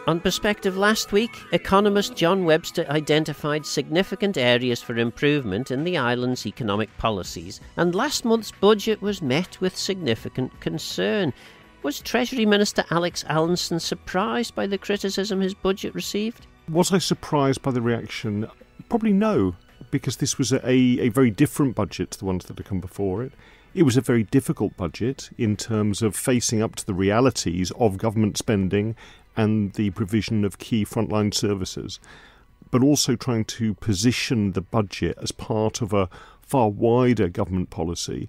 On Perspective last week, economist John Webster identified significant areas for improvement in the island's economic policies, and last month's budget was met with significant concern. Was Treasury Minister Alex Allinson surprised by the criticism his budget received? Was I surprised by the reaction? Probably no, because this was a very different budget to the ones that had come before it. It was a very difficult budget in terms of facing up to the realities of government spending and the provision of key frontline services, but also trying to position the budget as part of a far wider government policy,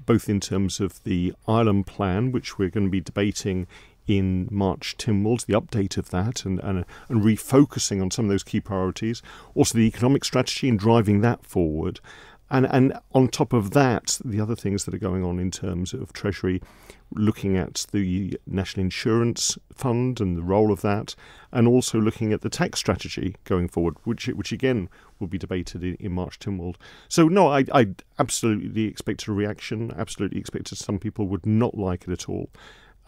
both in terms of the Island Plan, which we're going to be debating in March Tynwald, the update of that, and refocusing on some of those key priorities, also the economic strategy and driving that forward. And on top of that, the other things that are going on in terms of Treasury, looking at the National Insurance Fund and the role of that, and also looking at the tax strategy going forward, which again will be debated in March Tynwald. So no, I absolutely expected a reaction, absolutely expected some people would not like it at all.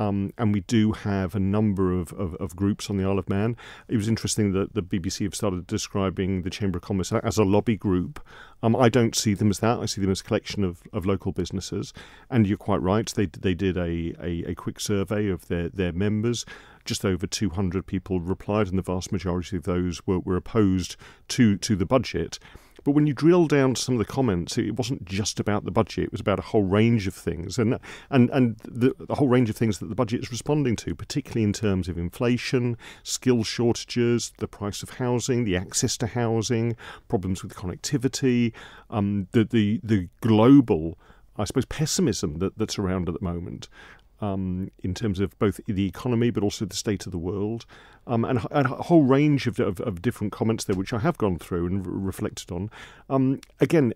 And we do have a number of groups on the Isle of Man. It was interesting that the BBC have started describing the Chamber of Commerce as a lobby group. I don't see them as that. I see them as a collection of local businesses. And you're quite right. They did a quick survey of their members. Just over 200 people replied, and the vast majority of those were opposed to the budget. But when you drill down to some of the comments, it wasn't just about the budget. It was about a whole range of things, and the whole range of things that the budget is responding to, particularly in terms of inflation, skill shortages, the price of housing, the access to housing, problems with connectivity, the global, I suppose, pessimism that's around at the moment. In terms of both the economy but also the state of the world, and a whole range of different comments there, which I have gone through and reflected on. Again,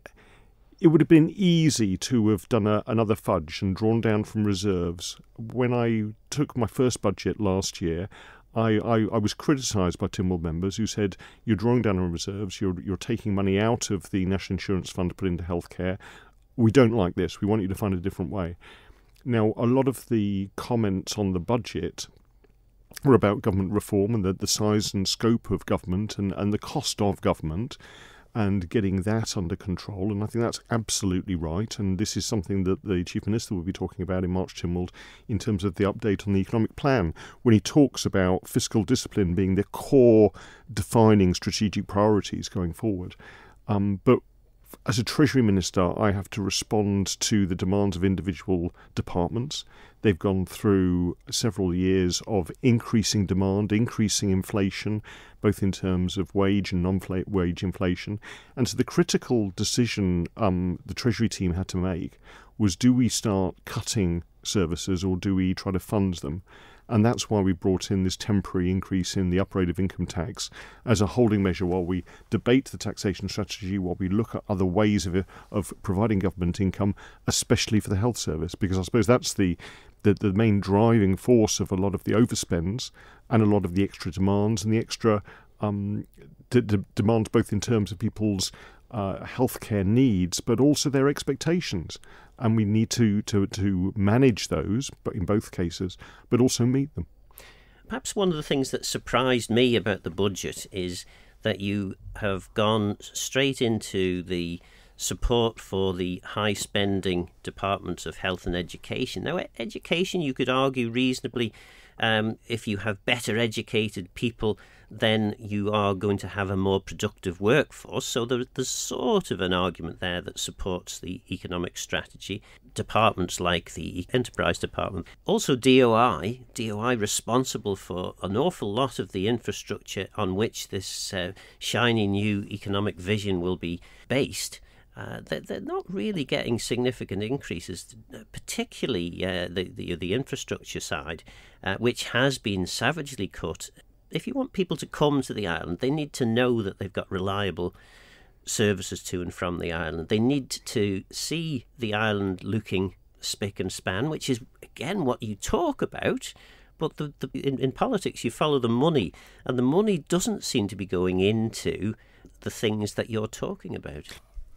it would have been easy to have done another fudge and drawn down from reserves. When I took my first budget last year, I was criticised by Tynwald members who said, you're drawing down on reserves, you're taking money out of the National Insurance Fund to put into healthcare. We don't like this. We want you to find a different way. Now, a lot of the comments on the budget were about government reform and the size and scope of government and the cost of government and getting that under control. And I think that's absolutely right. And this is something that the Chief Minister will be talking about in March Tynwald in terms of the update on the economic plan, when he talks about fiscal discipline being the core defining strategic priorities going forward. But as a Treasury Minister, I have to respond to the demands of individual departments. They've gone through several years of increasing demand, increasing inflation, both in terms of wage and non-wage inflation. And so the critical decision the Treasury team had to make was, do we start cutting services or do we try to fund them? And that's why we brought in this temporary increase in the up rate of income tax as a holding measure while we debate the taxation strategy, while we look at other ways of providing government income, especially for the health service. Because I suppose that's the main driving force of a lot of the overspends and a lot of the extra demands and the extra demands both in terms of people's healthcare needs, but also their expectations. And we need to manage those, but in both cases, but also meet them. Perhaps one of the things that surprised me about the budget is that you have gone straight into the support for the high-spending departments of health and education. Now, education, you could argue reasonably, if you have better educated people, then you are going to have a more productive workforce. So there's sort of an argument there that supports the economic strategy. Departments like the Enterprise Department. Also DOI responsible for an awful lot of the infrastructure on which this shiny new economic vision will be based. They're not really getting significant increases, particularly the infrastructure side, which has been savagely cut. If you want people to come to the island, they need to know that they've got reliable services to and from the island. They need to see the island looking spick and span, which is, again, what you talk about. But in politics, you follow the money, and the money doesn't seem to be going into the things that you're talking about.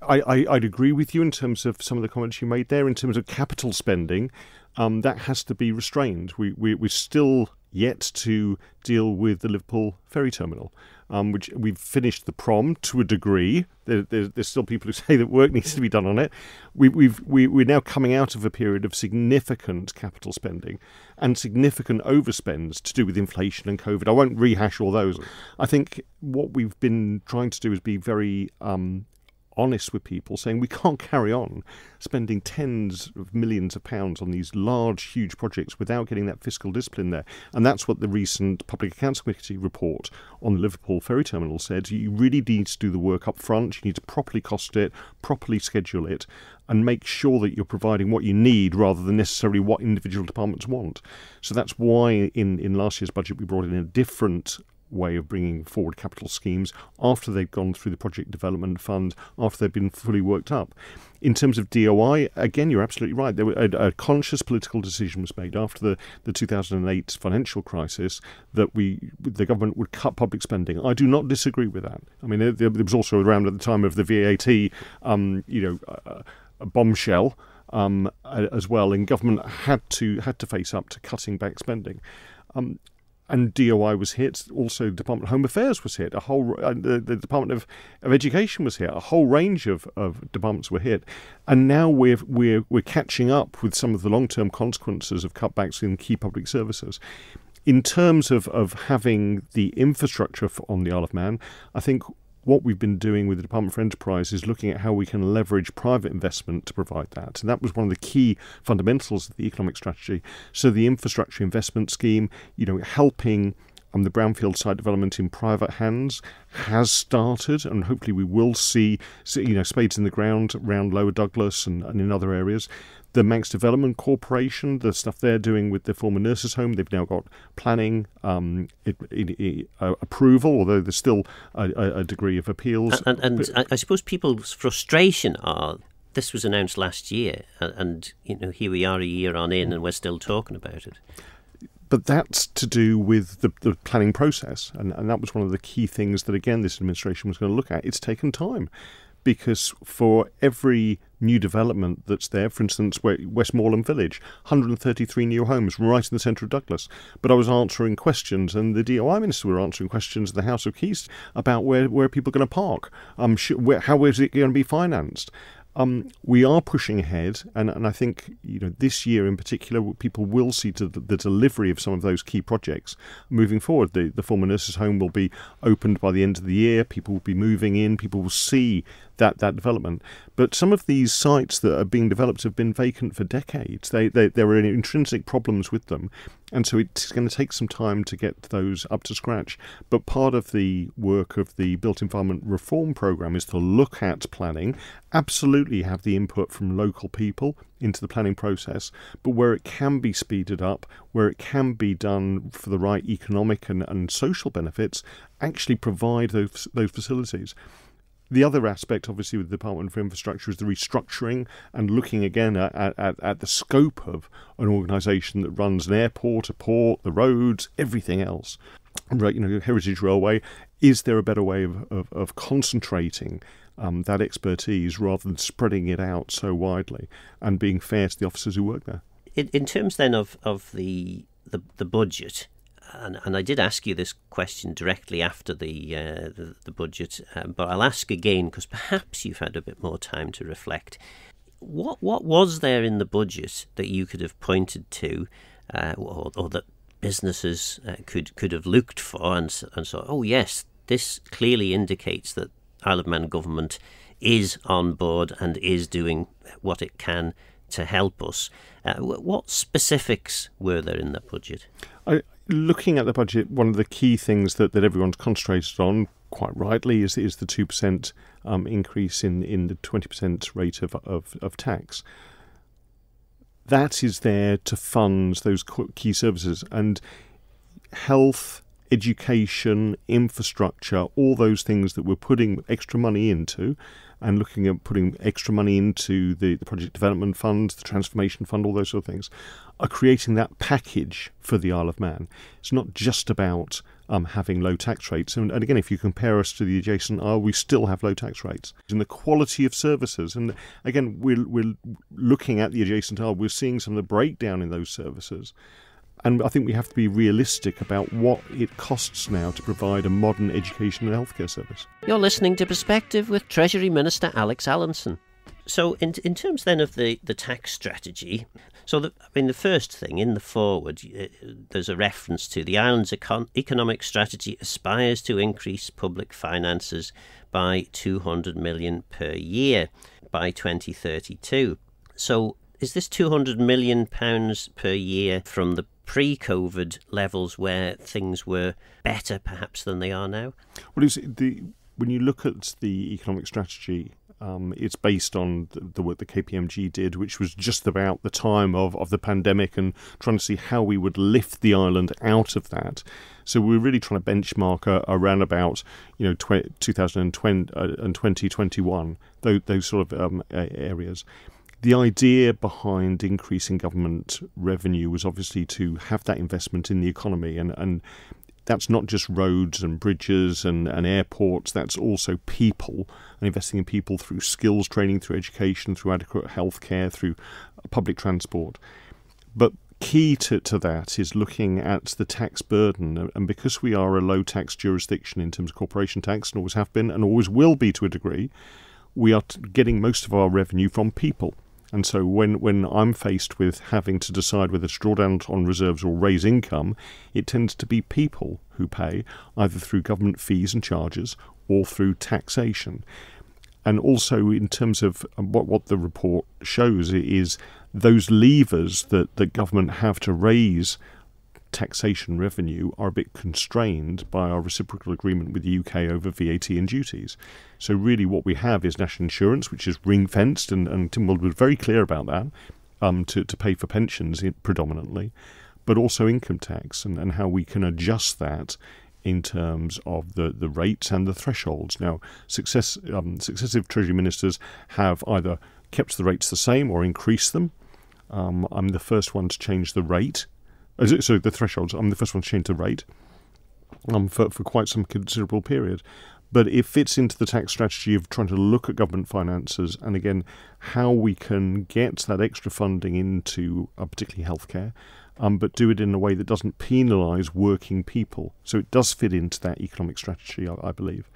I'd agree with you in terms of some of the comments you made there. In terms of capital spending, that has to be restrained. We're still yet to deal with the Liverpool ferry terminal, which we've finished the prom to a degree. There's still people who say that work needs to be done on it. We're now coming out of a period of significant capital spending and significant overspends to do with inflation and COVID. I won't rehash all those. I think what we've been trying to do is be very honest with people, saying we can't carry on spending tens of millions of pounds on these large, huge projects without getting that fiscal discipline there. And that's what the recent Public Accounts Committee report on the Liverpool ferry terminal said. You really need to do the work up front. You need to properly cost it, properly schedule it, and make sure that you're providing what you need rather than necessarily what individual departments want. So that's why in last year's budget we brought in a different way of bringing forward capital schemes after they've gone through the project development fund, after they've been fully worked up. In terms of DOI, again, you're absolutely right. There a conscious political decision was made after the 2008 financial crisis that the government would cut public spending. I do not disagree with that. I mean, there was also around at the time of the VAT, a bombshell as well, and government had to face up to cutting back spending. And DOI was hit. Also, the Department of Home Affairs was hit. The Department of Education was hit. A whole range of departments were hit. And now we're catching up with some of the long-term consequences of cutbacks in key public services. In terms of having the infrastructure on the Isle of Man, I think what we've been doing with the Department for Enterprise is looking at how we can leverage private investment to provide that. And that was one of the key fundamentals of the economic strategy. So the infrastructure investment scheme, helping the brownfield site development in private hands has started, and hopefully we will see spades in the ground around Lower Douglas and in other areas. The Manx Development Corporation, the stuff they're doing with the former nurses' home, they've now got planning approval, although there's still a degree of appeals. And I suppose people's frustration are, this was announced last year, and here we are a year on in, and we're still talking about it. But that's to do with the planning process, and that was one of the key things that, again, this administration was going to look at. It's taken time, because for every new development that's there, for instance, Westmoreland Village, 133 new homes right in the centre of Douglas. But I was answering questions, and the DOI Minister were answering questions in the House of Keys about where people are going to park, how is it going to be financed. We are pushing ahead, and I think this year in particular, people will see to the delivery of some of those key projects moving forward. The former nurses' home will be opened by the end of the year. People will be moving in. People will see that development. But some of these sites that are being developed have been vacant for decades. There are intrinsic problems with them, and so it's going to take some time to get those up to scratch. But part of the work of the Built Environment Reform Programme is to look at planning, absolutely have the input from local people into the planning process, but where it can be speeded up, where it can be done for the right economic and social benefits, actually provide those facilities. The other aspect, obviously, with the Department for Infrastructure is the restructuring and looking again at the scope of an organisation that runs an airport, a port, the roads, everything else. Heritage Railway. Is there a better way of concentrating that expertise rather than spreading it out so widely and being fair to the officers who work there? In terms then of the budget. And I did ask you this question directly after the budget, but I'll ask again because perhaps you've had a bit more time to reflect. What was there in the budget that you could have pointed to, or that businesses could have looked for and so, oh yes, this clearly indicates that Isle of Man government is on board and is doing what it can to help us. What specifics were there in the budget? Looking at the budget, one of the key things that everyone's concentrated on, quite rightly, is the 2% increase in the 20% rate of tax. That is there to fund those key services, and health, education, infrastructure, all those things that we're putting extra money into, and looking at putting extra money into the project development fund, the transformation fund, all those sort of things, are creating that package for the Isle of Man. It's not just about having low tax rates. And again, if you compare us to the adjacent Isle, we still have low tax rates. And the quality of services, and again, we're looking at the adjacent Isle, we're seeing some of the breakdown in those services. And I think we have to be realistic about what it costs now to provide a modern education and healthcare service. You're listening to Perspective with Treasury Minister Alex Allinson. So in terms then of the tax strategy, the first thing in the forward, there's a reference to the island's economic strategy aspires to increase public finances by £200 million per year by 2032. So is this £200 million per year from the pre-COVID levels where things were better perhaps than they are now? Well, when you look at the economic strategy, it's based on the work the KPMG did, which was just about the time of the pandemic and trying to see how we would lift the island out of that. So we're really trying to benchmark around about 2020 and 2021, those sort of areas. The idea behind increasing government revenue was obviously to have that investment in the economy, and that's not just roads and bridges and airports, that's also people, and investing in people through skills training, through education, through adequate healthcare, through public transport. But key to that is looking at the tax burden, and because we are a low tax jurisdiction in terms of corporation tax, and always have been and always will be to a degree, we are getting most of our revenue from people. And so when I'm faced with having to decide whether to draw down on reserves or raise income, it tends to be people who pay, either through government fees and charges or through taxation. And also in terms of what the report shows is those levers that government have to raise taxation revenue are a bit constrained by our reciprocal agreement with the UK over VAT and duties. So really what we have is national insurance, which is ring-fenced, and Tim Weld was very clear about that, to pay for pensions predominantly, but also income tax and how we can adjust that in terms of the rates and the thresholds. Now, successive Treasury Ministers have either kept the rates the same or increased them. I'm the first one to change the rate. So the thresholds, I'm the first one to change the rate for quite some considerable period. But it fits into the tax strategy of trying to look at government finances and, again, how we can get that extra funding into particularly healthcare, but do it in a way that doesn't penalise working people. So it does fit into that economic strategy, I believe.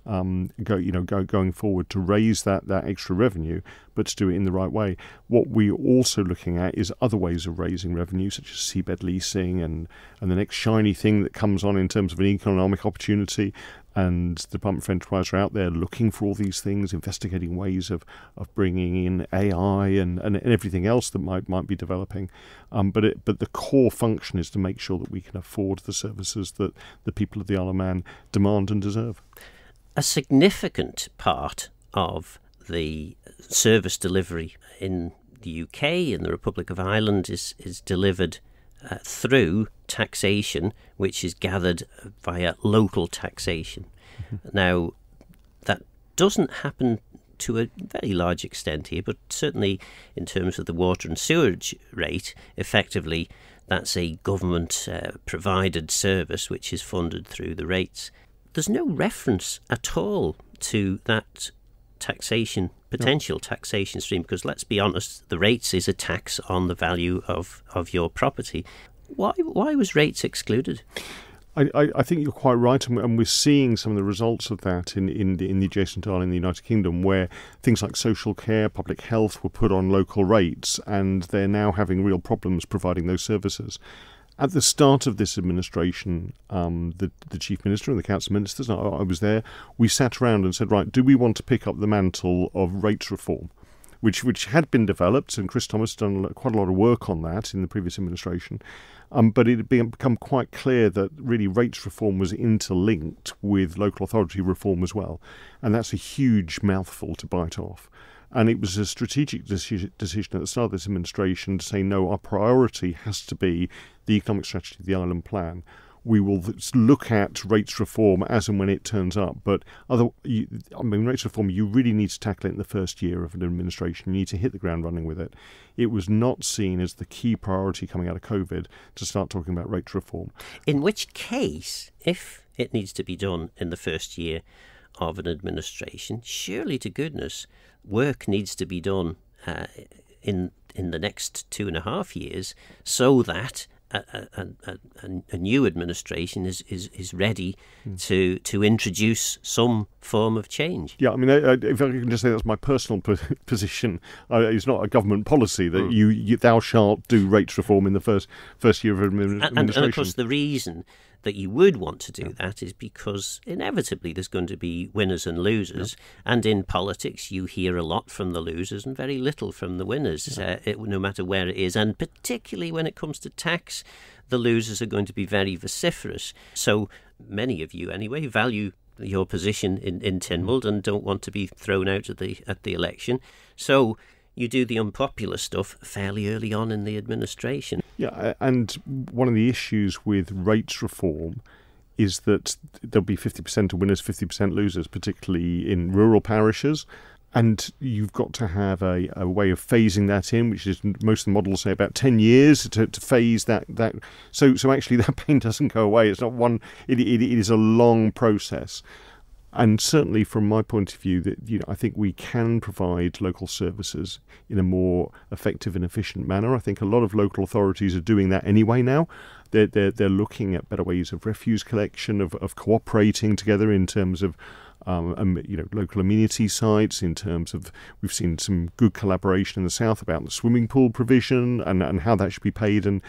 Going forward to raise that extra revenue, but to do it in the right way. What we're also looking at is other ways of raising revenue, such as seabed leasing and the next shiny thing that comes on in terms of an economic opportunity. And the Department for Enterprise are out there looking for all these things, investigating ways of bringing in AI and everything else that might be developing. But the core function is to make sure that we can afford the services that the people of the Isle of Man demand and deserve. A significant part of the service delivery in the UK and the Republic of Ireland is delivered through taxation, which is gathered via local taxation. Mm-hmm. Now, that doesn't happen to a very large extent here, but certainly in terms of the water and sewerage rate, effectively that's a government provided service which is funded through the rates. There's no reference at all to that potential taxation stream, because let's be honest, the rates is a tax on the value of your property. Why was rates excluded? I think you're quite right, and we're seeing some of the results of that in the adjacent isle in the United Kingdom, where things like social care, public health were put on local rates, and they're now having real problems providing those services. At the start of this administration, the Chief Minister and the Council of Ministers, I was there, we sat around and said, right, do we want to pick up the mantle of rates reform, which had been developed, and Chris Thomas had done quite a lot of work on that in the previous administration, but it had become quite clear that really rates reform was interlinked with local authority reform as well, and that's a huge mouthful to bite off. And it was a strategic decision at the start of this administration to say, no, our priority has to be the economic strategy of the island plan. We will look at rates reform as and when it turns up. But rates reform, you really need to tackle it in the first year of an administration. You need to hit the ground running with it. It was not seen as the key priority coming out of COVID to start talking about rates reform. In which case, if it needs to be done in the first year of an administration, surely to goodness, work needs to be done in the next 2.5 years so that a new administration is ready to introduce some form of change. Yeah, I mean, if I can just say that's my personal position. It's not a government policy that thou shalt do rates reform in the first year of administration. And of course, the reason that you would want to do that is because inevitably there's going to be winners and losers, and in politics you hear a lot from the losers and very little from the winners, no matter where it is, and particularly when it comes to tax, the losers are going to be very vociferous. So many of you, anyway, value your position in Tynwald and don't want to be thrown out at the election. So you do the unpopular stuff fairly early on in the administration. Yeah, and one of the issues with rates reform is that there'll be 50% of winners, 50% losers, particularly in rural parishes. And you've got to have a way of phasing that in, which is most of the models say about 10 years to phase that. So actually that pain doesn't go away. It's not one. It is a long process. And certainly from my point of view, that I think we can provide local services in a more effective and efficient manner. I think a lot of local authorities are doing that anyway now. They're looking at better ways of refuse collection, of cooperating together in terms of local amenity sites, in terms of, we've seen some good collaboration in the south about the swimming pool provision and how that should be paid and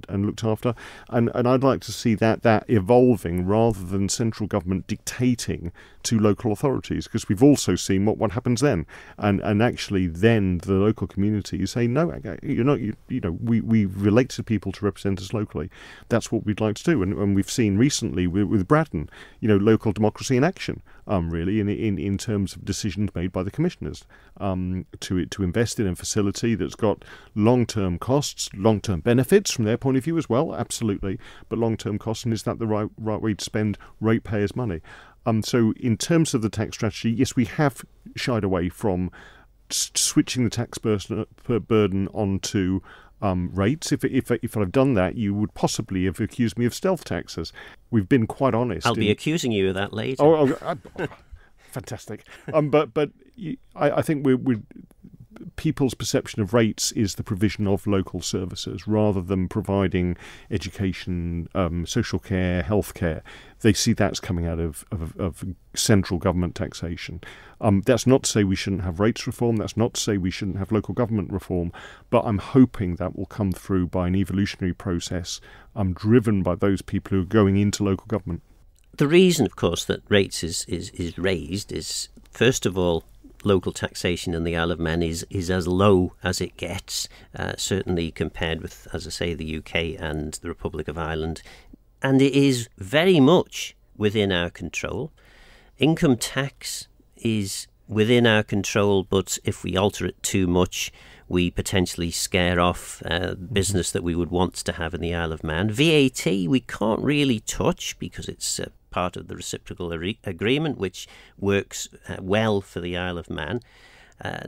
looked after. And I'd like to see that evolving rather than central government dictating to local authorities, because we've also seen what happens then. And actually then the local communities say, no, we've elected people to represent us locally. That's what we'd like to do. And we've seen recently with Braddon, local democracy in action. Really, in terms of decisions made by the commissioners to invest in a facility that's got long-term costs, long-term benefits from their point of view as well, absolutely, but long-term costs, and is that the right way to spend ratepayers' money? So in terms of the tax strategy, yes, we have shied away from switching the tax burden onto rates. If I've done that, you would possibly have accused me of stealth taxes. We've been quite honest. I'll be accusing you of that later. Fantastic. But I think people's perception of rates is the provision of local services rather than providing education, social care, healthcare. They see that's coming out of central government taxation. That's not to say we shouldn't have rates reform. That's not to say we shouldn't have local government reform. But I'm hoping that will come through by an evolutionary process driven by those people who are going into local government. The reason, of course, that rates is raised is, first of all, local taxation in the Isle of Man is as low as it gets, certainly compared with, as I say, the UK and the Republic of Ireland. And it is very much within our control. Income tax is within our control, but if we alter it too much, we potentially scare off business that we would want to have in the Isle of Man. VAT, we can't really touch because it's part of the reciprocal agreement, which works well for the Isle of Man.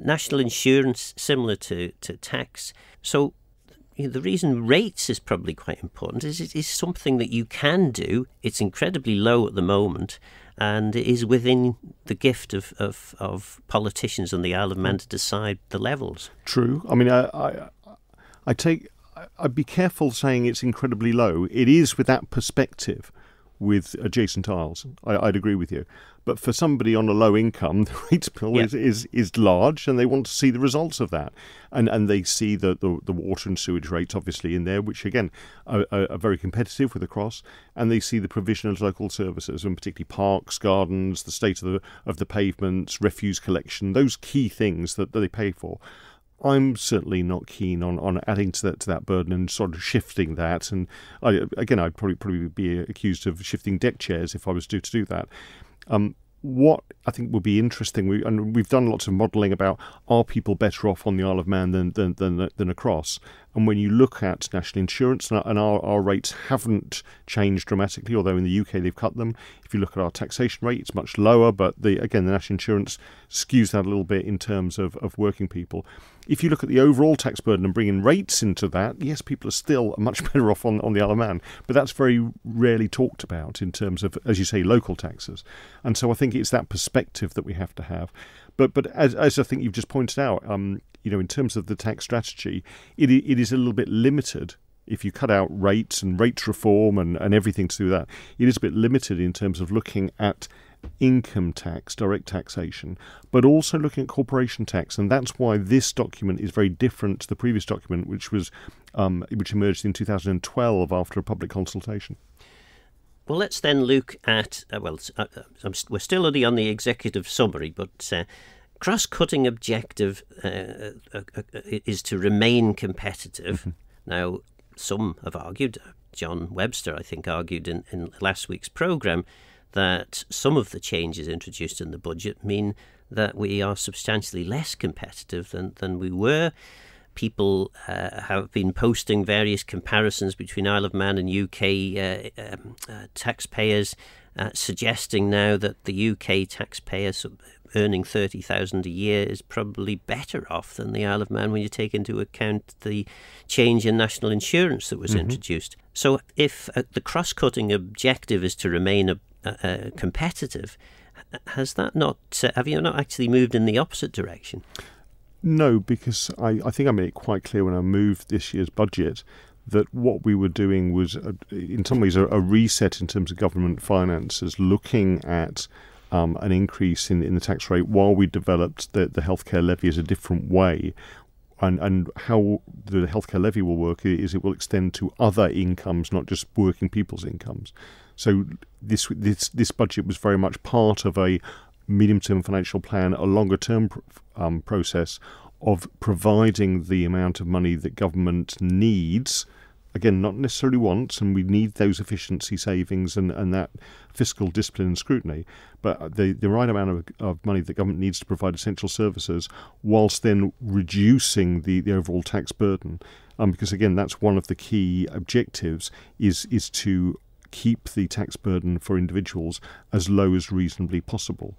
National insurance, similar to tax. So the reason rates is probably quite important is it is something that you can do. It's incredibly low at the moment, and it is within the gift of politicians on the Isle of Man to decide the levels. True. I mean, I'd be careful saying it's incredibly low. It is with that perspective with adjacent isles. I'd agree with you. But for somebody on a low income, the rates bill is large, and they want to see the results of that. And they see the water and sewage rates, obviously, in there, which, again, are very competitive with the Cross. And they see the provision of local services, and particularly parks, gardens, the state of the pavements, refuse collection, those key things that they pay for. I'm certainly not keen on adding to that burden and sort of shifting that. And I'd probably be accused of shifting deck chairs if I was to do that. What I think would be interesting, we've done lots of modelling about, are people better off on the Isle of Man than across? And when you look at national insurance, and our rates haven't changed dramatically, although in the UK they've cut them. If you look at our taxation rate, it's much lower, but the national insurance skews that a little bit in terms of working people. If you look at the overall tax burden and bring in rates into that, yes, people are still much better off on the Isle of Man, but that's very rarely talked about in terms of, as you say, local taxes. And so I think it's that perspective that we have to have. But as I think you've just pointed out, in terms of the tax strategy, it is a little bit limited if you cut out rates and rates reform and everything to do with that, it is a bit limited in terms of looking at income tax, direct taxation, but also looking at corporation tax. And that's why this document is very different to the previous document, which emerged in 2012 after a public consultation. Well, let's then look at, we're still only on the executive summary, but cross-cutting objective is to remain competitive. Mm-hmm. Now, some have argued, John Webster, I think, argued in last week's programme, that some of the changes introduced in the budget mean that we are substantially less competitive than we were. People have been posting various comparisons between Isle of Man and UK taxpayers, suggesting now that the UK taxpayer earning $30,000 a year is probably better off than the Isle of Man when you take into account the change in national insurance that was introduced. So if the cross-cutting objective is to remain competitive, have you not actually moved in the opposite direction? No, because I think I made it quite clear when I moved this year's budget that what we were doing was, in some ways, a reset in terms of government finances, looking at an increase in the tax rate while we developed the healthcare levy as a different way. And how the healthcare levy will work is it will extend to other incomes, not just working people's incomes. So this budget was very much part of a medium-term financial plan, a longer-term process of providing the amount of money that government needs. Again, not necessarily wants, and we need those efficiency savings and that fiscal discipline and scrutiny, but the right amount of money that government needs to provide essential services whilst then reducing the overall tax burden. Because, again, that's one of the key objectives is to keep the tax burden for individuals as low as reasonably possible.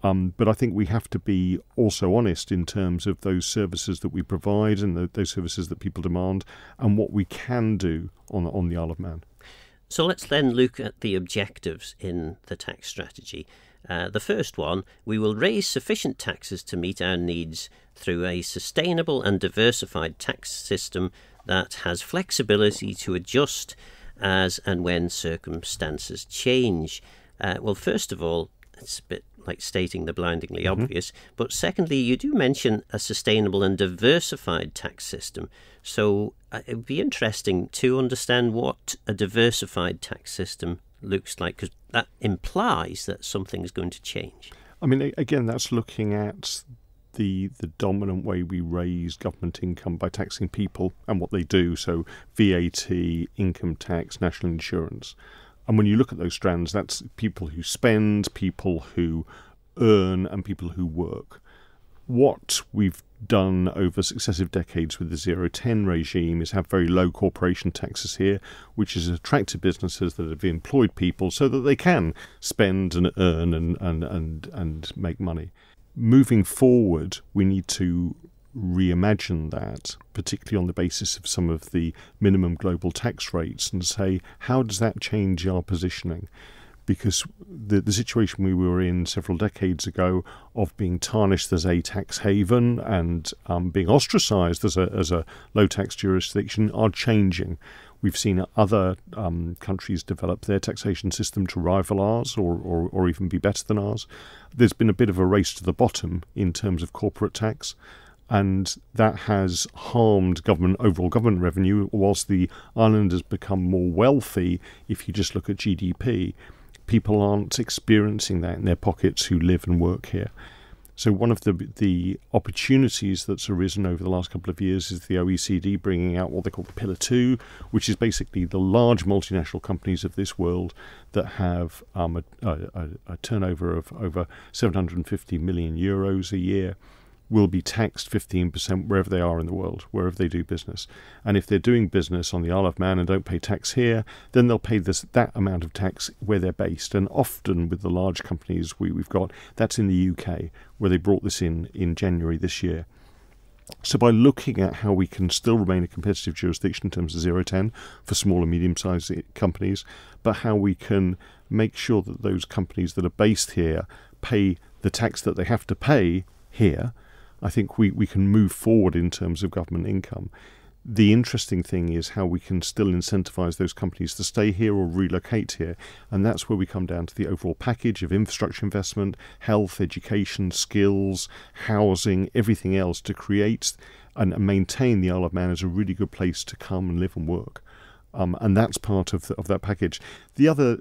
But I think we have to be also honest in terms of those services that we provide and those services that people demand and what we can do on the Isle of Man. So let's then look at the objectives in the tax strategy. The first one, we will raise sufficient taxes to meet our needs through a sustainable and diversified tax system that has flexibility to adjust as and when circumstances change. Well, first of all, it's a bit like stating the blindingly obvious, but secondly, you do mention a sustainable and diversified tax system. So it would be interesting to understand what a diversified tax system looks like, because that implies that something is going to change. I mean, again, that's looking at the dominant way we raise government income by taxing people and what they do, so VAT, income tax, national insurance. And when you look at those strands, that's people who spend, people who earn, and people who work. What we've done over successive decades with the 0-10 regime is have very low corporation taxes here, which has attracted businesses that have employed people so that they can spend and earn and make money. Moving forward, we need to reimagine that, particularly on the basis of some of the minimum global tax rates, and say, how does that change our positioning? Because the situation we were in several decades ago of being tarnished as a tax haven and being ostracised as a low tax jurisdiction are changing. We've seen other countries develop their taxation system to rival ours or even be better than ours. There's been a bit of a race to the bottom in terms of corporate tax, and that has harmed overall government revenue. Whilst the islanders become more wealthy, if you just look at GDP, people aren't experiencing that in their pockets who live and work here. So one of the opportunities that's arisen over the last couple of years is the OECD bringing out what they call Pillar 2, which is basically the large multinational companies of this world that have a turnover of over 750 million euros a year, will be taxed 15% wherever they are in the world, wherever they do business. And if they're doing business on the Isle of Man and don't pay tax here, then they'll pay that amount of tax where they're based. And often with the large companies we've got, that's in the UK, where they brought this in January this year. So by looking at how we can still remain a competitive jurisdiction in terms of 0-10 for small and medium-sized companies, but how we can make sure that those companies that are based here pay the tax that they have to pay here, I think we can move forward in terms of government income. The interesting thing is how we can still incentivise those companies to stay here or relocate here. And that's where we come down to the overall package of infrastructure investment, health, education, skills, housing, everything else to create and maintain the Isle of Man as a really good place to come and live and work. And that's part of that package. The other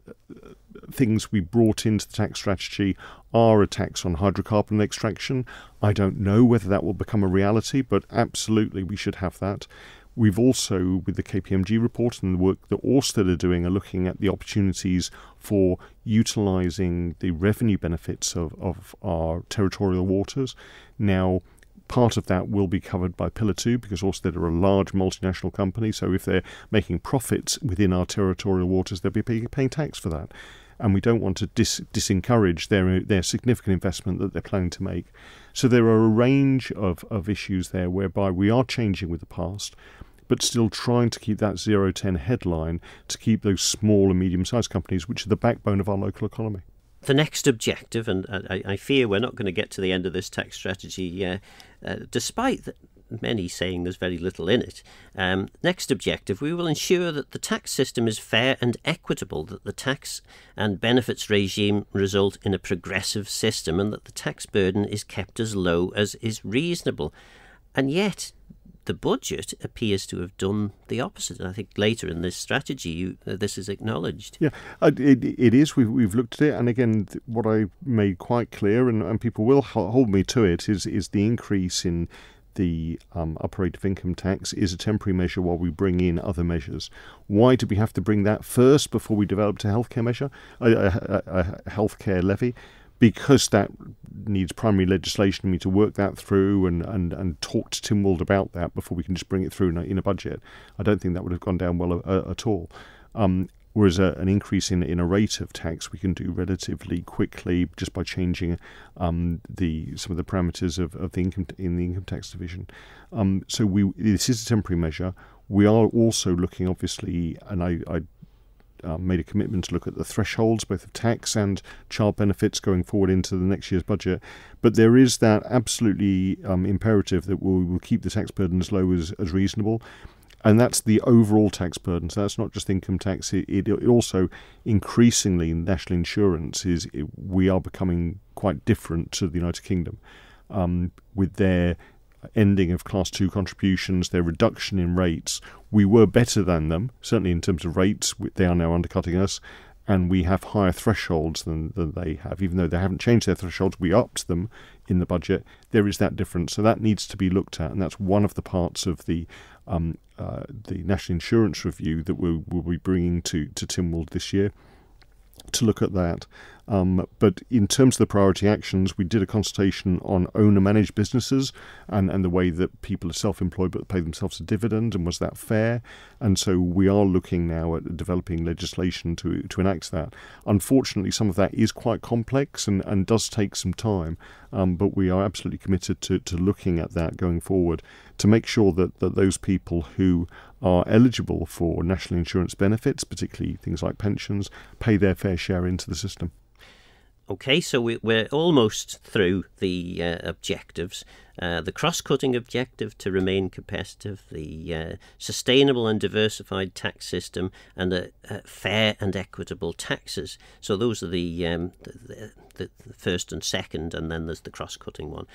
things we brought into the tax strategy are a tax on hydrocarbon extraction. I don't know whether that will become a reality, but absolutely we should have that. We've also, with the KPMG report and the work that Ørsted are doing, are looking at the opportunities for utilising the revenue benefits of our territorial waters. Now, part of that will be covered by Pillar 2 because Ørsted are a large multinational company, so if they're making profits within our territorial waters, they'll be paying tax for that. And we don't want to disencourage their significant investment that they're planning to make. So there are a range of issues there whereby we are changing with the past, but still trying to keep that 0-10 headline to keep those small and medium-sized companies, which are the backbone of our local economy. The next objective, and I fear we're not going to get to the end of this tax strategy, despite many saying there's very little in it. Next objective, we will ensure that the tax system is fair and equitable, that the tax and benefits regime result in a progressive system, and that the tax burden is kept as low as is reasonable. And yet, the budget appears to have done the opposite. And I think later in this strategy, this is acknowledged. Yeah, it is. We've looked at it. And again, what I made quite clear, and people will hold me to it, is the increase in the upper rate of income tax is a temporary measure while we bring in other measures. Why do we have to bring that first before we develop a healthcare measure, a healthcare levy? Because that needs primary legislation. We need to work that through and talk to Tynwald about that before we can just bring it through in a budget. I don't think that would have gone down well at all. Whereas an increase in a rate of tax we can do relatively quickly just by changing some of the parameters of the income in the income tax division. So this is a temporary measure. We are also looking, obviously, and I made a commitment to look at the thresholds, both of tax and child benefits, going forward into the next year's budget. But there is that absolutely imperative that we will keep the tax burden as low as reasonable. And that's the overall tax burden. So that's not just income tax. It also, increasingly, in national insurance, we are becoming quite different to the United Kingdom with their ending of Class 2 contributions, their reduction in rates. We were better than them, certainly in terms of rates. They are now undercutting us, and we have higher thresholds than they have. Even though they haven't changed their thresholds, we upped them in the budget. There is that difference, so that needs to be looked at, and that's one of the parts of the National Insurance Review that we'll be bringing to Tynwald this year to look at that. But in terms of the priority actions, we did a consultation on owner-managed businesses and the way that people are self-employed but pay themselves a dividend, and was that fair? And so we are looking now at developing legislation to enact that. Unfortunately, some of that is quite complex and does take some time, but we are absolutely committed to looking at that going forward to make sure that those people who are eligible for national insurance benefits, particularly things like pensions, pay their fair share into the system. Okay, so we're almost through the objectives. The cross-cutting objective to remain competitive, the sustainable and diversified tax system, and the fair and equitable taxes. So those are the first and second, and then there's the cross-cutting one.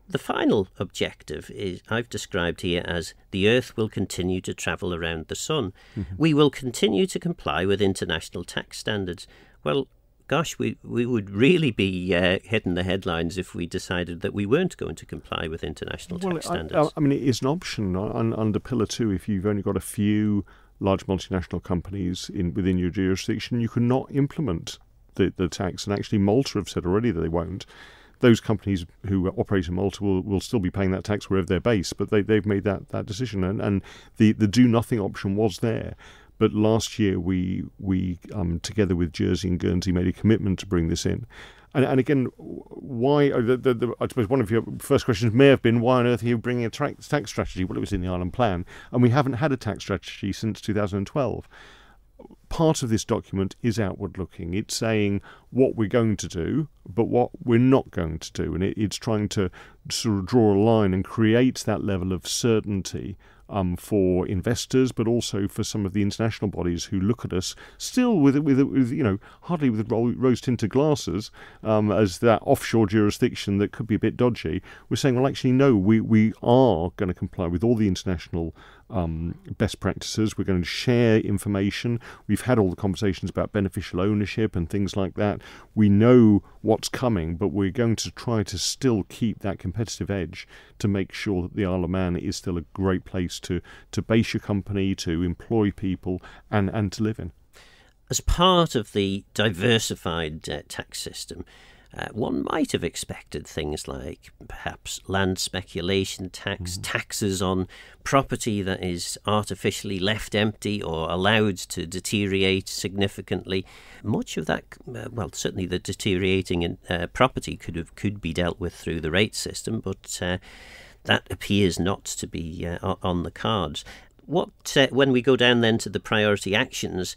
The final objective is I've described here as the Earth will continue to travel around the sun. Mm-hmm. We will continue to comply with international tax standards. Well, gosh, we would really be hitting the headlines if we decided that we weren't going to comply with international tax standards. I mean, it is an option under Pillar 2. If you've only got a few large multinational companies within your jurisdiction, you cannot implement the tax. And actually, Malta have said already that they won't. Those companies who operate in Malta will still be paying that tax wherever they're based, but they've made that decision. And the do-nothing option was there. But last year, we together with Jersey and Guernsey, made a commitment to bring this in. And again, why? I suppose one of your first questions may have been, why on earth are you bringing a tax strategy? Well, it was in the Island Plan, and we haven't had a tax strategy since 2012. Part of this document is outward-looking. It's saying what we're going to do, but what we're not going to do. And it's trying to sort of draw a line and create that level of certainty for investors, but also for some of the international bodies who look at us still with hardly with rose-tinted glasses as that offshore jurisdiction that could be a bit dodgy. We're saying, well, actually, no, we are going to comply with all the international best practices. We're going to share information. We've had all the conversations about beneficial ownership and things like that. We know what's coming, but we're going to try to still keep that competitive edge to make sure that the Isle of Man is still a great place to base your company, to employ people, and to live in. As part of the diversified tax system, one might have expected things like perhaps land speculation tax, taxes on property that is artificially left empty or allowed to deteriorate significantly. Much of that, certainly the deteriorating in property could be dealt with through the rate system, but that appears not to be on the cards. When we go down then to the priority actions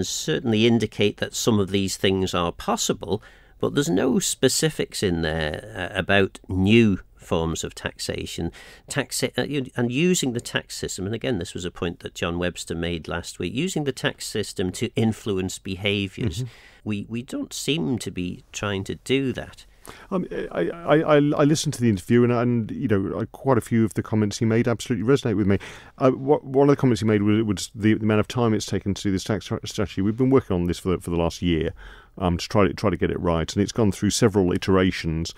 certainly indicate that some of these things are possible, but there's no specifics in there about new forms of taxation, and using the tax system. And again, this was a point that John Webster made last week, using the tax system to influence behaviours. We don't seem to be trying to do that. I listened to the interview and quite a few of the comments he made absolutely resonate with me. One of the comments he made was the amount of time it's taken to do this tax strategy. We've been working on this for the last year to try to get it right, and it's gone through several iterations,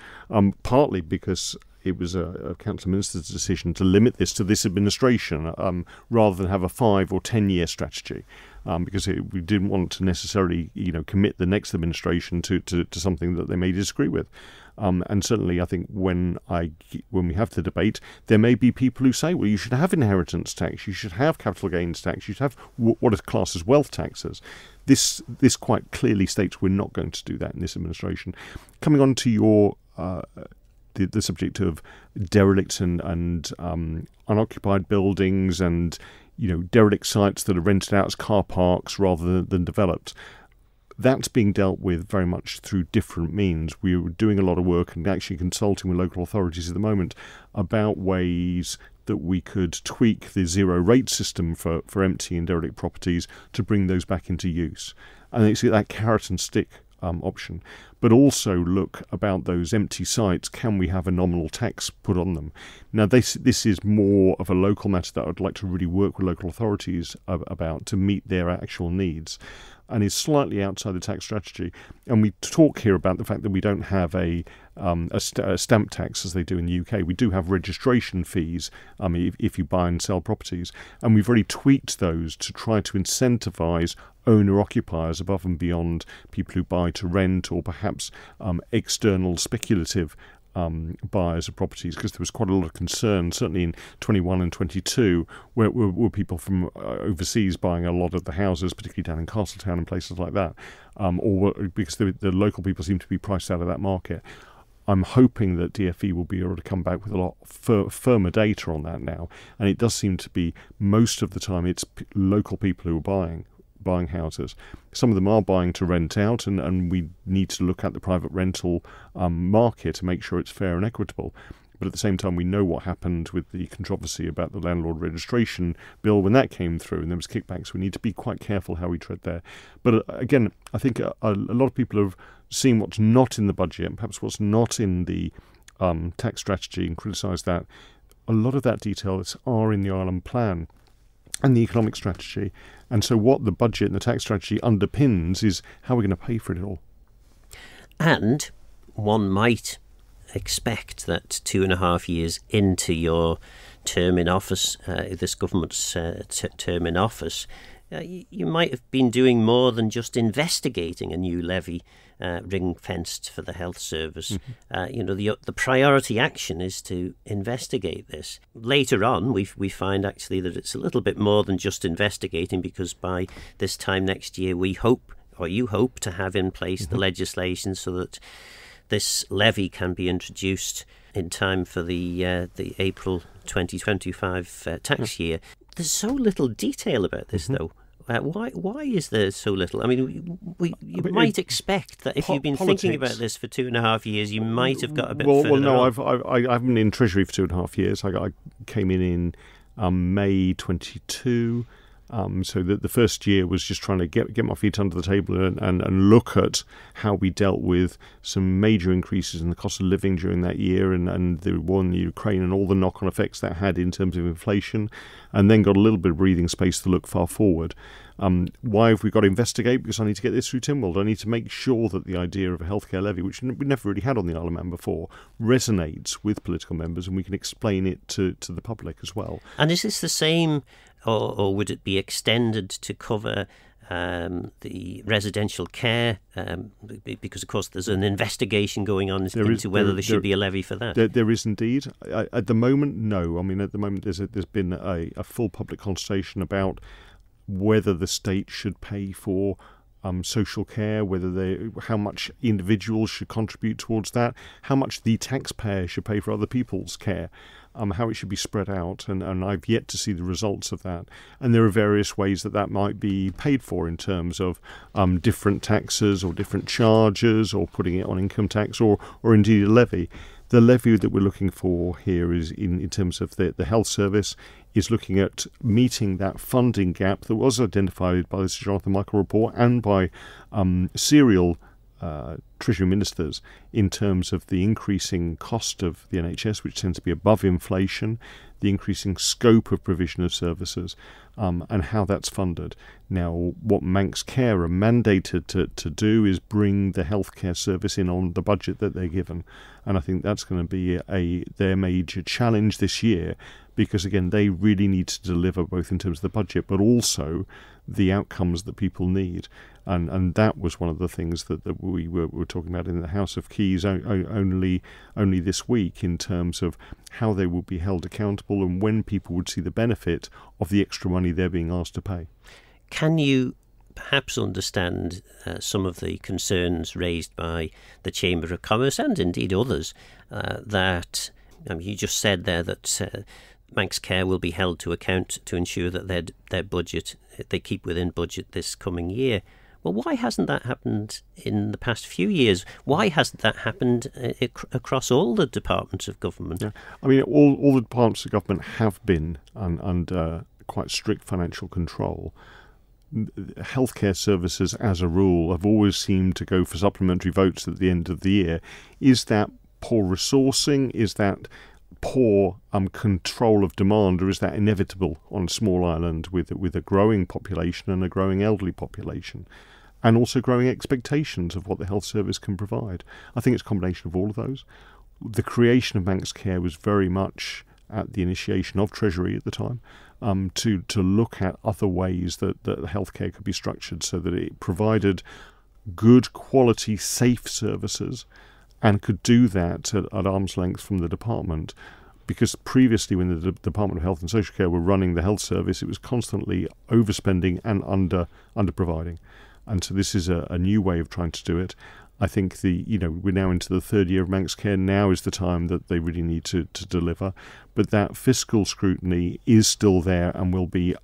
partly because it was a council minister's decision to limit this to this administration rather than have a 5 or 10 year strategy. Because we didn't want to necessarily, commit the next administration to something that they may disagree with. And certainly, I think when we have the debate, there may be people who say, well, you should have inheritance tax, you should have capital gains tax, you should have what is classed as wealth taxes. This quite clearly states we're not going to do that in this administration. Coming on to your the subject of derelict and unoccupied buildings and derelict sites that are rented out as car parks rather than developed. That's being dealt with very much through different means. We're doing a lot of work and actually consulting with local authorities at the moment about ways that we could tweak the zero rate system for empty and derelict properties to bring those back into use. And it's that carrot and stick option, but also look about those empty sites. Can we have a nominal tax put on them? Now, this is more of a local matter that I'd like to really work with local authorities about to meet their actual needs, and is slightly outside the tax strategy. And we talk here about the fact that we don't have a stamp tax as they do in the UK. We do have registration fees if you buy and sell properties, and we've really tweaked those to try to incentivise owner-occupiers above and beyond people who buy to rent or perhaps external speculative buyers of properties, because there was quite a lot of concern, certainly in 21 and 22, where were people from overseas buying a lot of the houses, particularly down in Castletown and places like that, or because the local people seem to be priced out of that market. I'm hoping that DfE will be able to come back with a lot firmer data on that now, and it does seem to be most of the time it's local people who are buying houses. Some of them are buying to rent out, and we need to look at the private rental market to make sure it's fair and equitable. But at the same time, we know what happened with the controversy about the landlord registration bill when that came through, and there was kickbacks. We need to be quite careful how we tread there. But again, I think a lot of people have seen what's not in the budget, and perhaps what's not in the tax strategy, and criticised that. A lot of that details are in the Ireland plan and the economic strategy. And so what the budget and the tax strategy underpins is how we're going to pay for it all. And one might expect that 2.5 years into your term in office, this government's term in office, you might have been doing more than just investigating a new levy ring-fenced for the health service. The priority action is to investigate this. Later on, we find actually that it's a little bit more than just investigating, because by this time next year, we hope, or you hope, to have in place the legislation so that this levy can be introduced in time for the April 2025 tax year. There's so little detail about this, though. Why is there so little? I mean, you might expect that if you've been thinking about this for 2.5 years, you might have got a bit further. Well, no, on. I haven't been in Treasury for 2.5 years. I came in May 22. So the first year was just trying to get my feet under the table and look at how we dealt with some major increases in the cost of living during that year and the war in Ukraine and all the knock-on effects that had in terms of inflation, and then got a little bit of breathing space to look far forward. Why have we got to investigate? Because I need to get this through Tynwald. I need to make sure that the idea of a healthcare levy, which we never really had on the Isle of Man before, resonates with political members, and we can explain it to the public as well. And is this the same, or would it be extended to cover the residential care? Because, of course, there's an investigation going on into whether there should be a levy for that. There is indeed. At the moment, no. I mean, at the moment, there's been a full public consultation about whether the state should pay for social care, how much individuals should contribute towards that, how much the taxpayer should pay for other people's care, how it should be spread out, and I've yet to see the results of that. And there are various ways that might be paid for in terms of different taxes or different charges, or putting it on income tax, or indeed a levy. The levy that we're looking for here is in terms of the health service, is looking at meeting that funding gap that was identified by the Sir Jonathan Michael report and by serial Treasury ministers in terms of the increasing cost of the NHS, which tends to be above inflation, the increasing scope of provision of services, and how that's funded. Now, what Manx Care are mandated to do is bring the healthcare service in on the budget that they're given. And I think that's going to be their major challenge this year, because, again, they really need to deliver both in terms of the budget but also the outcomes that people need. And that was one of the things that we were talking about in the House of Keys only this week, in terms of how they will be held accountable and when people would see the benefit of the extra money they're being asked to pay. Can you perhaps understand some of the concerns raised by the Chamber of Commerce and indeed others that you just said there that Manx Care will be held to account to ensure that their budget, they keep within budget this coming year. Well, why hasn't that happened in the past few years? Why hasn't that happened across all the departments of government? Yeah. I mean, all the departments of government have been under quite strict financial control. Healthcare services, as a rule, have always seemed to go for supplementary votes at the end of the year. Is that poor resourcing? Is that poor control of demand, or is that inevitable on a small island with a growing population and a growing elderly population, and also growing expectations of what the health service can provide? I think it's a combination of all of those. The creation of Manx Care was very much at the initiation of Treasury at the time, to look at other ways that healthcare could be structured so that it provided good quality, safe services, and could do that at arm's length from the department. Because previously, when the Department of Health and Social Care were running the health service, it was constantly overspending and under-providing. And so this is a new way of trying to do it. I think we're now into the third year of Manx Care. Now is the time that they really need to deliver. But that fiscal scrutiny is still there and will be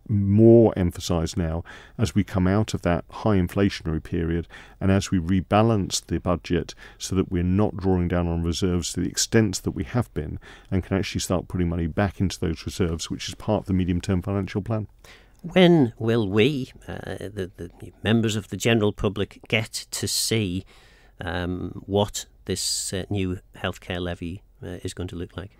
more emphasised now as we come out of that high inflationary period and as we rebalance the budget so that we're not drawing down on reserves to the extent that we have been, and can actually start putting money back into those reserves, which is part of the medium-term financial plan. When will we, the members of the general public, get to see what this new healthcare levy is going to look like?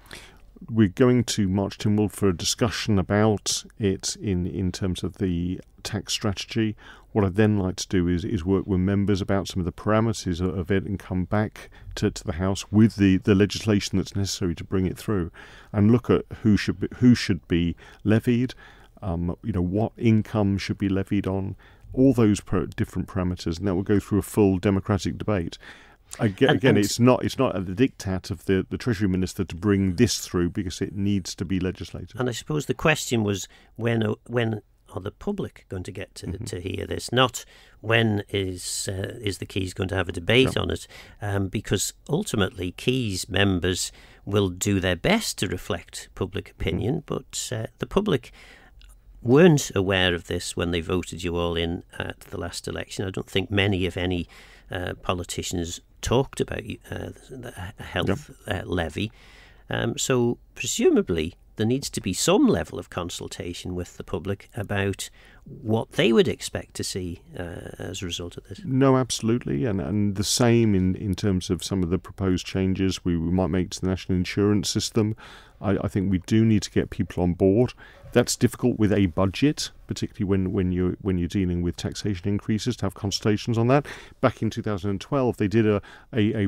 We're going to March Tynwald for a discussion about it in terms of the tax strategy. What I'd then like to do is work with members about some of the parameters of it and come back to the House with the legislation that's necessary to bring it through, and look at who should be levied, what income should be levied on, all those different parameters, and that will go through a full democratic debate. Again, it's not at the diktat of the Treasury Minister to bring this through, because it needs to be legislated. And I suppose the question was, when are the public going to get to hear this? Not when is the Keys going to have a debate on it? Because ultimately, Keys members will do their best to reflect public opinion, but the public weren't aware of this when they voted you all in at the last election. I don't think many, if any, politicians talked about the health levy. So presumably there needs to be some level of consultation with the public about what they would expect to see as a result of this. No, absolutely. And the same in terms of some of the proposed changes we might make to the national insurance system. I think we do need to get people on board. That's difficult with a budget, particularly when you're dealing with taxation increases, to have consultations on that. Back in 2012, they did a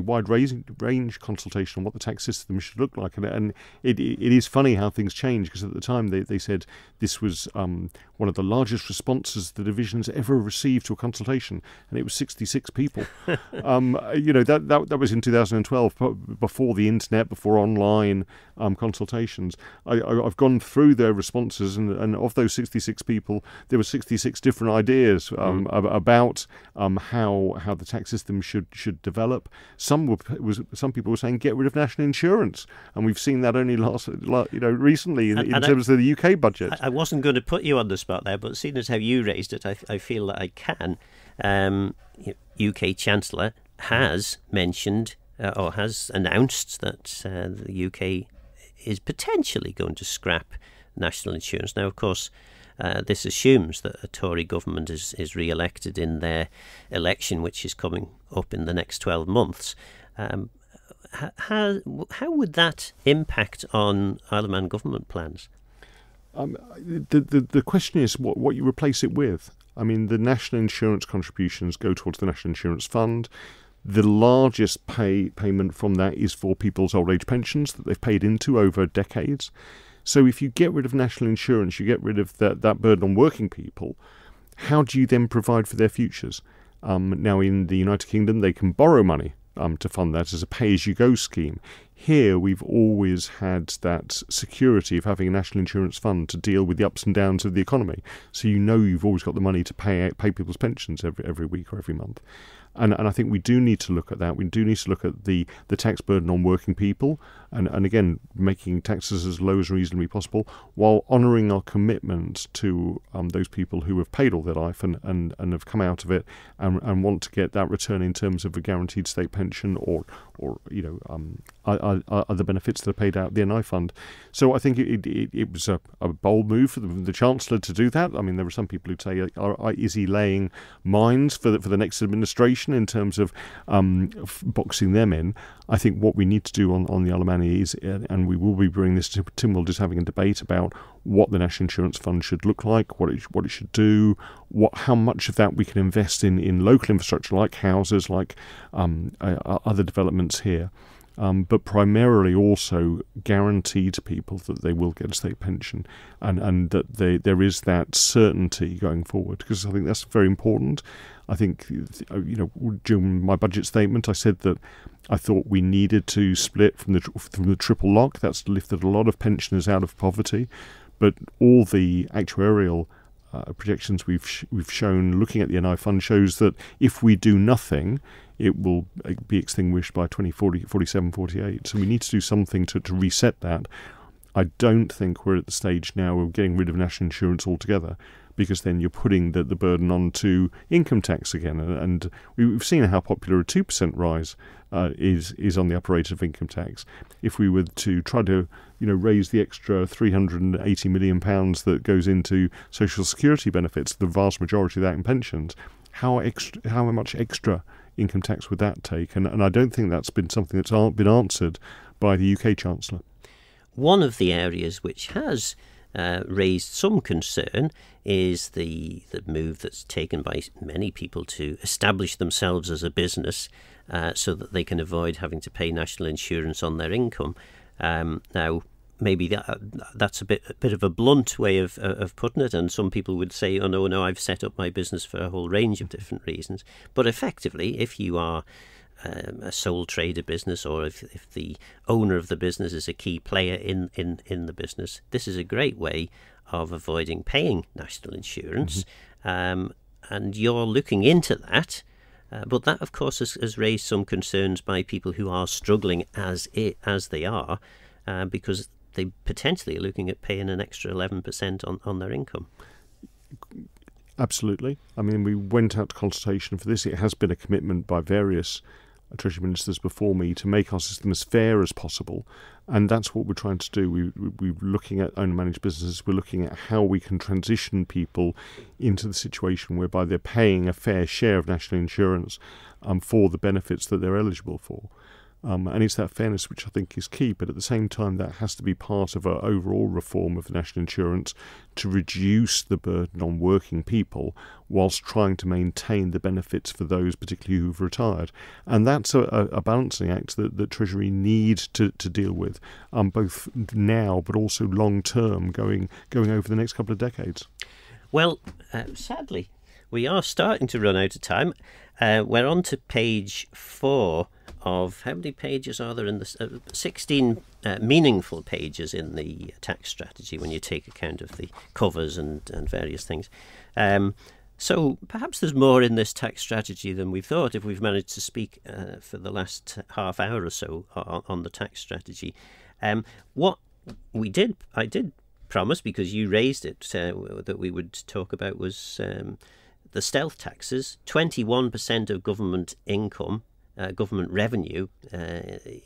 wide range consultation on what the tax system should look like, and it is funny how things change, because at the time they said this was one of the largest responses the division's ever received to a consultation, and it was 66 people. That was in 2012, before the internet, before online consultations. I've gone through their responses, and of those 66 people, there were 66 different ideas about how the tax system should develop. Some people were saying get rid of national insurance, and we've seen that only recently in terms of the UK budget. I wasn't going to put you on the spot there, but seeing as how you raised it, I feel that I can. UK Chancellor has mentioned or has announced that the UK is potentially going to scrap national insurance. Now, of course, this assumes that a Tory government is re-elected in their election, which is coming up in the next 12 months. How would that impact on Isle of Man government plans? The question is what you replace it with. I mean, the national insurance contributions go towards the National Insurance Fund. The largest payment from that is for people's old age pensions that they've paid into over decades. So if you get rid of national insurance, you get rid of that burden on working people. How do you then provide for their futures? Now, in the United Kingdom, they can borrow money to fund that as a pay-as-you-go scheme. Here, we've always had that security of having a national insurance fund to deal with the ups and downs of the economy. So you've always got the money to pay people's pensions every week or every month. And I think we do need to look at that. We do need to look at the tax burden on working people, and again, making taxes as low as reasonably possible, while honouring our commitment to those people who have paid all their life and have come out of it and want to get that return in terms of a guaranteed state pension or other benefits that are paid out of the NI fund. So I think it was a bold move for the Chancellor to do that. I mean, there were some people who'd say, is he laying mines for the next administration in terms of boxing them in? I think what we need to do on the Isle of Man is, and we will be bringing this to Tim Will, just having a debate about what the National Insurance Fund should look like, what it should do, how much of that we can invest in local infrastructure like houses, like other developments here. But primarily also guarantee to people that they will get a state pension and that there is that certainty going forward, because I think that's very important. I think, during my budget statement, I said that I thought we needed to split from the triple lock. That's lifted a lot of pensioners out of poverty, but all the actuarial projections we've shown looking at the NI fund shows that if we do nothing, it will be extinguished by 2047, 48. So we need to do something to reset that. I don't think we're at the stage now of getting rid of national insurance altogether, because then you're putting the burden onto income tax again. And we've seen how popular a 2% rise is on the upper rate of income tax. If we were to try to raise the extra £380 million that goes into social security benefits, the vast majority of that in pensions, how much extra income tax would that take? And I don't think that's been something that's been answered by the UK Chancellor. One of the areas which has raised some concern is the move that's taken by many people to establish themselves as a business so that they can avoid having to pay national insurance on their income. Now, maybe that's a bit of a blunt way of putting it, and some people would say, oh no, I've set up my business for a whole range of different reasons. But effectively, if you are a sole trader business, or if the owner of the business is a key player in the business, this is a great way of avoiding paying national insurance. Mm-hmm. And you're looking into that. But that, of course, has raised some concerns by people who are struggling as they are, because they potentially are looking at paying an extra 11% on their income. Absolutely. I mean, we went out to consultation for this. It has been a commitment by various Treasury Ministers before me to make our system as fair as possible, and that's what we're trying to do. We're looking at owner-managed businesses. We're looking at how we can transition people into the situation whereby they're paying a fair share of national insurance for the benefits that they're eligible for. And it's that fairness which I think is key, but at the same time that has to be part of our overall reform of national insurance to reduce the burden on working people whilst trying to maintain the benefits for those particularly who've retired. And that's a balancing act that Treasury need to deal with, both now but also long term, going over the next couple of decades. Well, sadly, we are starting to run out of time. We're on to page 4 of, how many pages are there in this? 16 meaningful pages in the tax strategy when you take account of the covers and various things. So perhaps there's more in this tax strategy than we thought if we've managed to speak for the last half hour or so on the tax strategy. What I did promise, because you raised it, that we would talk about was the stealth taxes. 21% of government income, government revenue,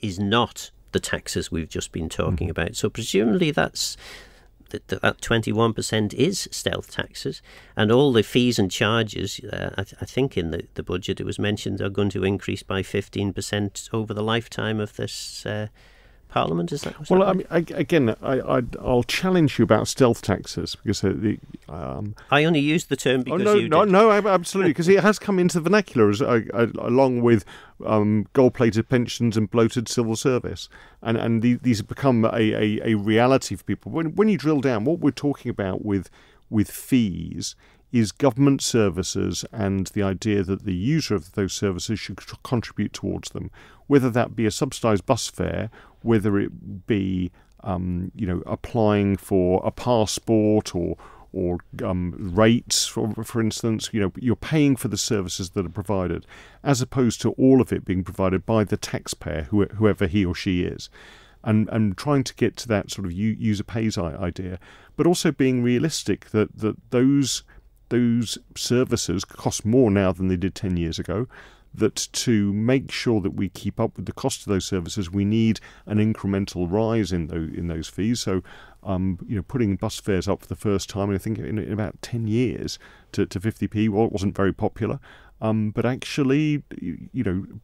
is not the taxes we've just been talking about. So presumably that 21% is stealth taxes, and all the fees and charges, I think in the budget it was mentioned, are going to increase by 15% over the lifetime of this Parliament. Is that well? Right? I mean, again, I'll challenge you about stealth taxes, because I only used the term because you did. No, absolutely, because it has come into the vernacular along with gold-plated pensions and bloated civil service, and these have become a reality for people. When you drill down, what we're talking about with fees is government services and the idea that the user of those services should contribute towards them, whether that be a subsidised bus fare, whether it be applying for a passport or rates, for instance. You're paying for the services that are provided, as opposed to all of it being provided by the taxpayer, whoever he or she is. And trying to get to that sort of user pays idea, but also being realistic that those services cost more now than they did 10 years ago, that to make sure that we keep up with the cost of those services, we need an incremental rise in those fees. So, putting bus fares up for the first time, I think in about 10 years to 50p, well, it wasn't very popular. But actually,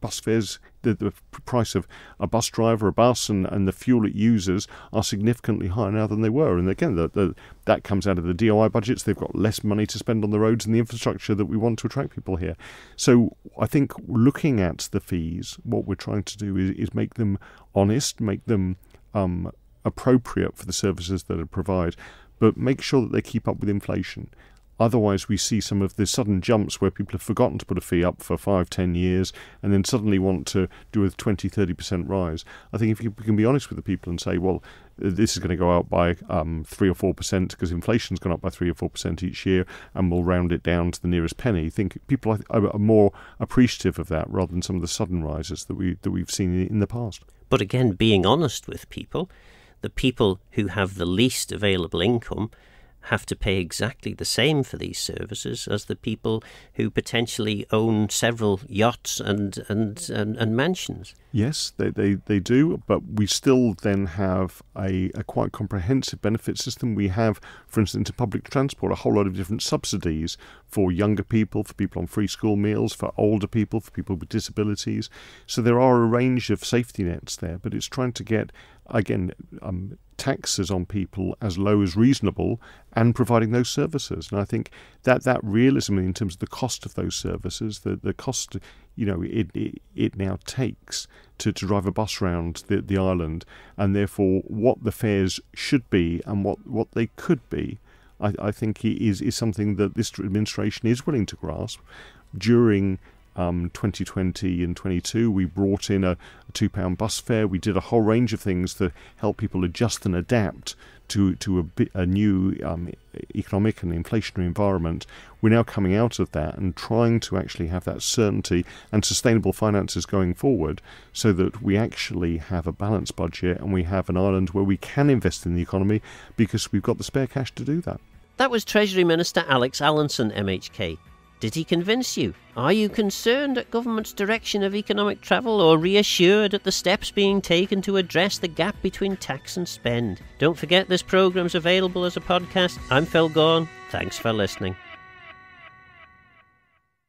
bus fares, the price of a bus driver, a bus, and the fuel it uses are significantly higher now than they were. And again, that comes out of the DOI budgets. They've got less money to spend on the roads and the infrastructure that we want to attract people here. So I think looking at the fees, what we're trying to do is make them honest, make them appropriate for the services that they provide, but make sure that they keep up with inflation. Otherwise, we see some of the sudden jumps where people have forgotten to put a fee up for 5-10 years and then suddenly want to do a 20-30% rise. I think if we can be honest with the people and say, well, this is going to go up by 3 or 4% because inflation's gone up by 3 or 4% each year, and we'll round it down to the nearest penny. I think people are more appreciative of that rather than some of the sudden rises that we've seen in the past. But again, being honest with people, the people who have the least available income have to pay exactly the same for these services as the people who potentially own several yachts and mansions. Yes, they do, but we still then have a quite comprehensive benefit system. We have, for instance, in public transport, a whole lot of different subsidies for younger people, for people on free school meals, for older people, for people with disabilities. So there are a range of safety nets there, but it's trying to get, again, taxes on people as low as reasonable and providing those services. And I think that realism in terms of the cost of those services, the cost it now takes to drive a bus round the island, and therefore what the fares should be and what they could be, I think is something that this administration is willing to grasp during 2020 and 22. We brought in a £2 bus fare. We did a whole range of things to help people adjust and adapt to a new economic and inflationary environment. We're now coming out of that and trying to actually have that certainty and sustainable finances going forward, so that we actually have a balanced budget and we have an island where we can invest in the economy because we've got the spare cash to do that. That was Treasury Minister Alex Allinson, MHK. Did he convince you? Are you concerned at government's direction of economic travel, or reassured at the steps being taken to address the gap between tax and spend? Don't forget this programme's available as a podcast. I'm Phil Gawne. Thanks for listening.